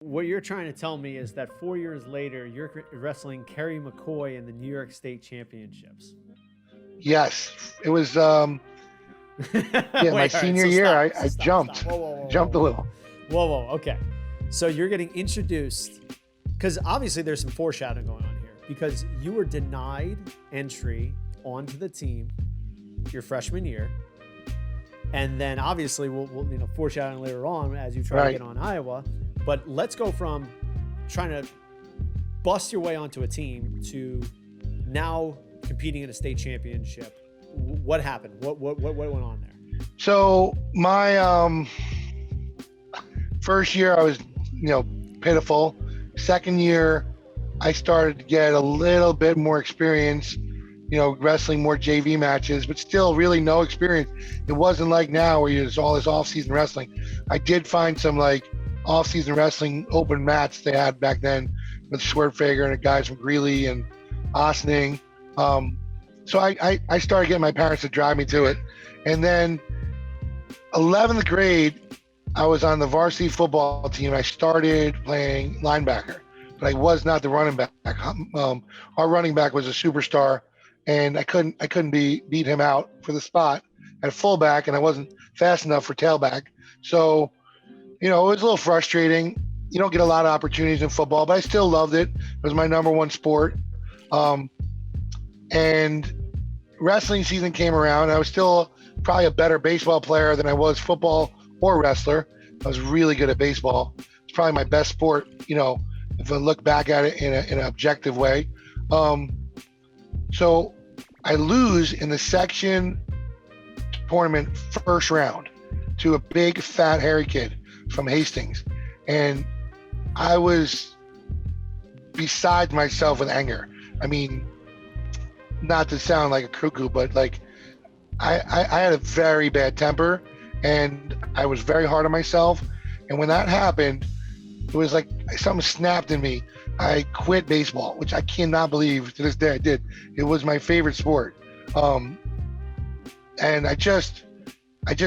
What you're trying to tell me is that 4 years later, you're wrestling Kerry McCoy in the New York State Championships. Yes, it was. Wait, My all right, senior so year, stop, I stop, jumped, stop. Whoa, jumped a little. Whoa, okay. So you're getting introduced, because obviously there's some foreshadowing going on here, because you were denied entry onto the team your freshman year. And then obviously we'll foreshadowing later on as you try to get on Iowa. But let's go from trying to bust your way onto a team to now competing in a state championship. What happened? What went on there? So my first year I was, pitiful. Second year I started to get a little bit more experience, wrestling more JV matches, but still really no experience. It wasn't like now where there's all this off-season wrestling. I did find some off-season wrestling open mats they had back then with Schwertfeger and the guys from Greeley and Ossining. So I started getting my parents to drive me to it. And then 11th grade, I was on the varsity football team. I started playing linebacker, but I was not the running back. Our running back was a superstar, and I couldn't beat him out for the spot at fullback, and I wasn't fast enough for tailback. So, it was a little frustrating. You don't get a lot of opportunities in football, but I still loved it. It was my number one sport. And wrestling season came around. I was still probably a better baseball player than I was football or wrestler. I was really good at baseball. It's probably my best sport, if I look back at it in an objective way. So I lose in the section tournament first round to a big, fat, hairy kid from Hastings. And I was beside myself with anger. I mean, not to sound like a cuckoo, but I had a very bad temper and I was very hard on myself. And when that happened, it was like something snapped in me. I quit baseball, which I cannot believe to this day I did. It was my favorite sport. And I just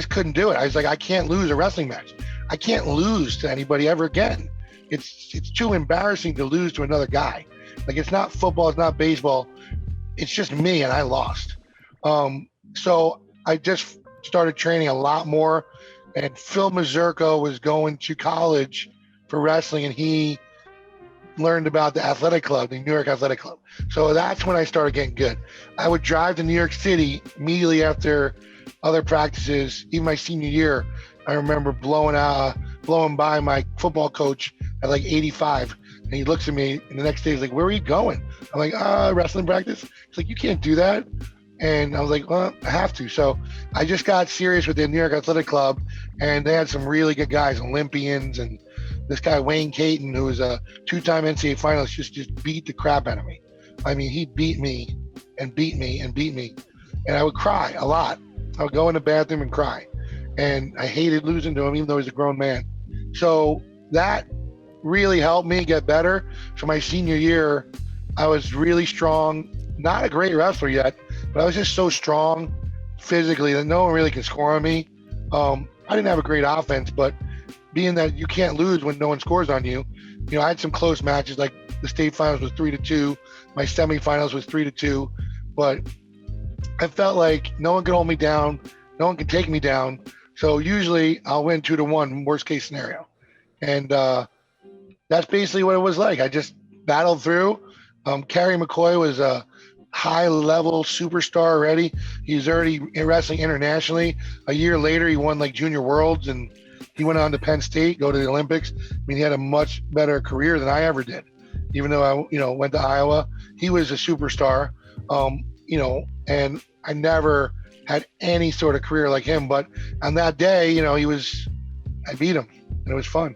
couldn't do it. I was like, I can't lose a wrestling match. I can't lose to anybody ever again. It's too embarrassing to lose to another guy. It's not football, it's not baseball. It's just me, and I lost. So I just started training a lot more, and Phil Mazurko was going to college for wrestling, and he learned about the athletic club, the New York Athletic Club. So that's when I started getting good. I would drive to New York City immediately after other practices. Even my senior year, I remember blowing by my football coach at 85. And he looks at me, and the next day he's like, "Where are you going?" I'm like, wrestling practice. He's like, "You can't do that." And I was like, "Well, I have to." So I just got serious with the New York Athletic Club, and they had some really good guys, Olympians, and this guy, Wayne Caton, who was a two-time NCAA finalist, just beat the crap out of me. I mean, he beat me and beat me and beat me. And I would cry a lot. I would go in the bathroom and cry. And I hated losing to him, even though he's a grown man. So that really helped me get better. So my senior year, I was really strong. Not a great wrestler yet, but I was just so strong physically that no one really could score on me. I didn't have a great offense, but being that you can't lose when no one scores on you, I had some close matches, like the state finals was 3-2, my semifinals was 3-2, but I felt like no one could hold me down, no one could take me down. So usually I'll win 2-1, worst case scenario. And that's basically what it was like. I just battled through. Kerry McCoy was a high-level superstar already. He was already wrestling internationally. A year later, he won Junior Worlds, and he went on to Penn State, go to the Olympics. I mean, he had a much better career than I ever did. Even though I, went to Iowa, he was a superstar. And I never had any sort of career like him. But on that day, I beat him, and it was fun.